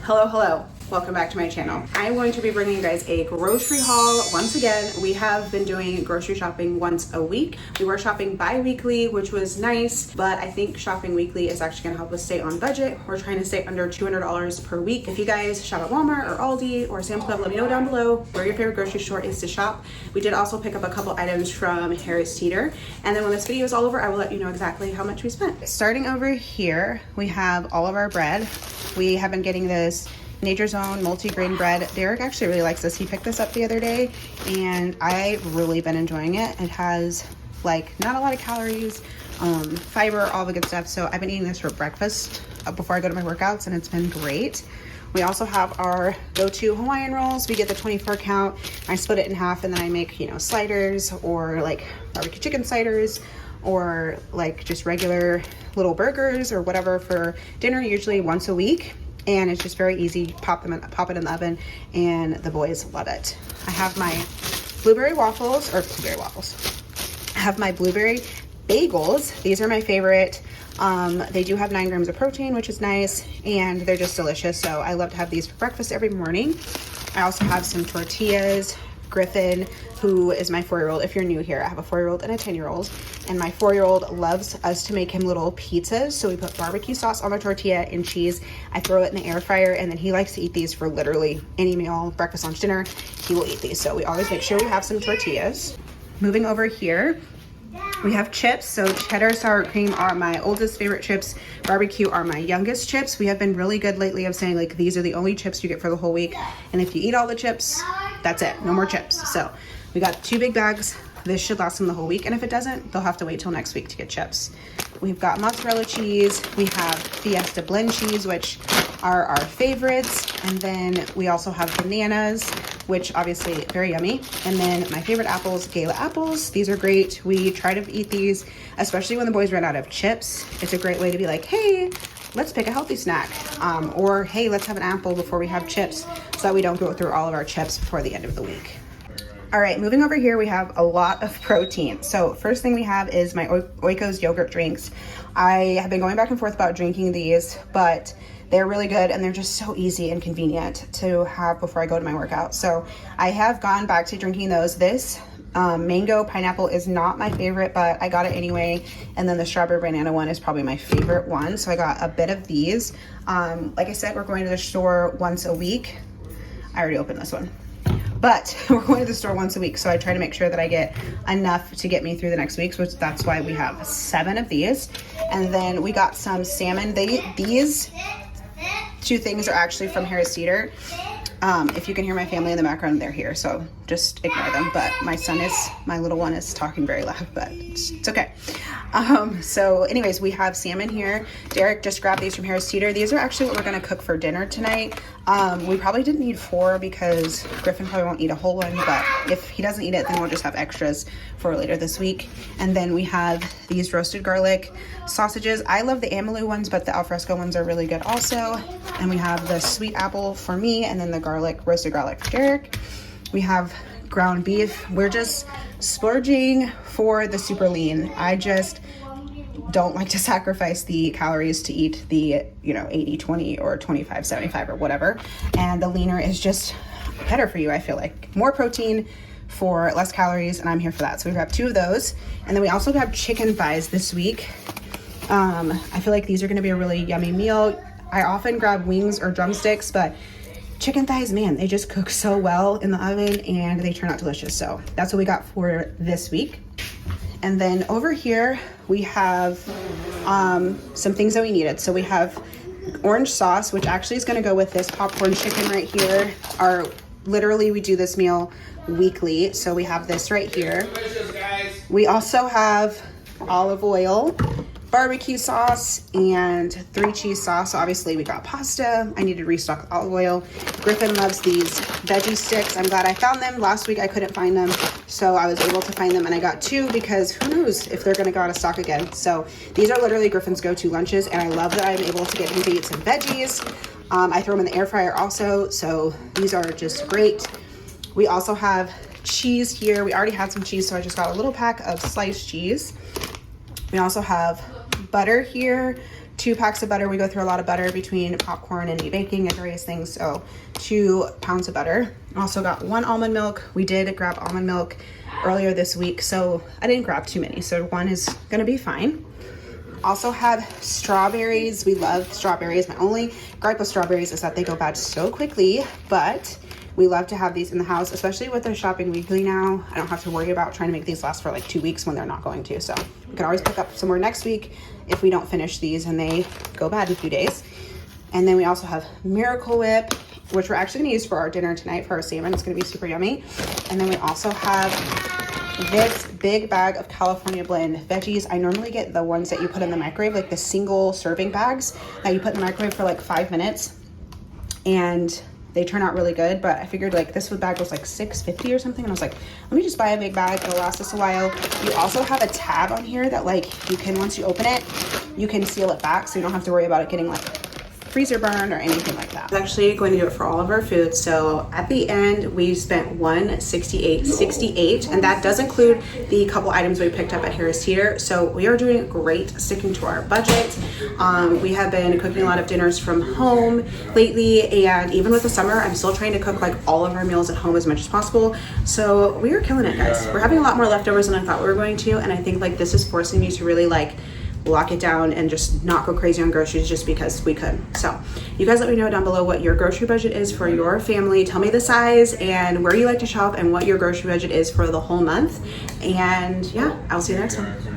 Hello. Welcome back to my channel. I'm going to be bringing you guys a grocery haul. Once again, we have been doing grocery shopping once a week. We were shopping bi-weekly, which was nice, but I think shopping weekly is actually gonna help us stay on budget. We're trying to stay under $200 per week. If you guys shop at Walmart or Aldi or Sam's Club, let me know down below where your favorite grocery store is to shop. We did also pick up a couple items from Harris Teeter. And then when this video is all over, I will let you know exactly how much we spent. Starting over here, we have all of our bread. We have been getting this Nature's Own multi-grain bread. Derek actually really likes this. He picked this up the other day and I've really been enjoying it. It has like not a lot of calories, fiber, all the good stuff. So I've been eating this for breakfast before I go to my workouts and it's been great. We also have our go-to Hawaiian rolls. We get the 24 count. I split it in half and then I make, you know, sliders or like barbecue chicken sliders or like just regular little burgers or whatever for dinner, usually once a week. And it's just very easy. Pop it in the oven and the boys love it. I have my blueberry waffles. I have my blueberry bagels. These are my favorite. They do have 9 grams of protein, which is nice, and they're just delicious. So I love to have these for breakfast every morning. I also have some tortillas. Griffin, who is my 4-year-old. If you're new here, I have a 4-year-old and a 10-year-old, and my 4-year-old loves us to make him little pizzas. So we put barbecue sauce on the tortilla and cheese. I throw it in the air fryer, and then he likes to eat these for literally any meal, breakfast, lunch, dinner. He will eat these. So we always make sure we have some tortillas. Moving over here, we have chips. So cheddar, sour cream are my oldest favorite chips. Barbecue are my youngest chips. We have been really good lately of saying like these are the only chips you get for the whole week. And if you eat all the chips, that's it, no more chips. So we got 2 big bags. This should last them the whole week. And if it doesn't, they'll have to wait till next week to get chips. We've got mozzarella cheese. We have Fiesta blend cheese, which are our favorites. And then we also have bananas, which obviously very yummy. And then my favorite apples, Gala apples. These are great. We try to eat these, especially when the boys run out of chips. It's a great way to be like, hey, let's pick a healthy snack. Or hey, let's have an apple before we have chips so that we don't go through all of our chips before the end of the week. All right, moving over here, we have a lot of protein. So first thing we have is my Oikos yogurt drinks. I have been going back and forth about drinking these, but they're really good and they're just so easy and convenient to have before I go to my workout. So I have gone back to drinking those. This mango pineapple is not my favorite, but I got it anyway. And then the strawberry banana one is probably my favorite one. So I got a bit of these. Like I said, we're going to the store once a week. I already opened this one. But we're going to the store once a week, so I try to make sure that I get enough to get me through the next week, which that's why we have 7 of these. And then we got some salmon. These 2 things are actually from Harris Teeter. If you can hear my family in the background, they're here, so just ignore them. But my little one is talking very loud, but it's okay. So anyways, we have salmon here. Derek just grabbed these from Harris Teeter. These are actually what we're gonna cook for dinner tonight. We probably didn't need 4 because Griffin probably won't eat a whole one, but if he doesn't eat it, then we'll just have extras for later this week. And then we have these roasted garlic sausages. I love the Amalu ones, but the alfresco ones are really good also. And we have the sweet apple for me, and then the roasted garlic for Derek. We have ground beef. We're just splurging for the super lean. I just don't like to sacrifice the calories to eat the, 80-20 or 25-75 or whatever. And the leaner is just better for you, I feel like. More protein for less calories, and I'm here for that. So we have 2 of those. And then we also have chicken thighs this week. I feel like these are gonna be a really yummy meal. I often grab wings or drumsticks, but chicken thighs, man, they just cook so well in the oven and they turn out delicious. So that's what we got for this week. And then over here, we have some things that we needed. So we have orange sauce, which actually is gonna go with this popcorn chicken right here. Literally, we do this meal weekly. So we have this right here. We also have olive oil, barbecue sauce, and 3 cheese sauce. So obviously we got pasta. I need to restock olive oil. Griffin loves these veggie sticks. I'm glad I found them. Last week I couldn't find them, so I was able to find them, and I got 2 because who knows if they're gonna go out of stock again. So these are literally Griffin's go-to lunches, and I love that I'm able to get him to eat some veggies. I throw them in the air fryer also, so these are just great. We also have cheese here. We already had some cheese, so I just got a little pack of sliced cheese. We also have butter here, 2 packs of butter. We go through a lot of butter between popcorn and baking and various things. So 2 pounds of butter. Also got 1 almond milk. We did grab almond milk earlier this week, so I didn't grab too many. So 1 is gonna be fine. Also have strawberries. We love strawberries. My only gripe with strawberries is that they go bad so quickly, but we love to have these in the house, especially with our shopping weekly now. I don't have to worry about trying to make these last for like 2 weeks when they're not going to. So we can always pick up some more next week if we don't finish these and they go bad in a few days. And then we also have Miracle Whip, which we're actually gonna use for our dinner tonight for our salmon. It's gonna be super yummy. And then we also have this big bag of California Blend veggies. I normally get the ones that you put in the microwave, like the single serving bags that you put in the microwave for like 5 minutes. And they turn out really good, but I figured like this bag was like $6.50 or something, and I was like, let me just buy a big bag, it'll last us a while. You also have a tab on here that like you can, once you open it, you can seal it back so you don't have to worry about it getting like freezer burn or anything like that. I'm actually going to do it for all of our food. So at the end, we spent $168.68, and that does include the couple items we picked up at Harris Teeter. So we are doing great, sticking to our budget. We have been cooking a lot of dinners from home lately, and even with the summer, I'm still trying to cook like all of our meals at home as much as possible. So we are killing it, guys. We're having a lot more leftovers than I thought we were going to, and I think like this is forcing me to really like lock it down and just not go crazy on groceries just because we could. So you guys let me know down below what your grocery budget is for your family. Tell me the size and where you like to shop and what your grocery budget is for the whole month. And yeah, I'll see you next one.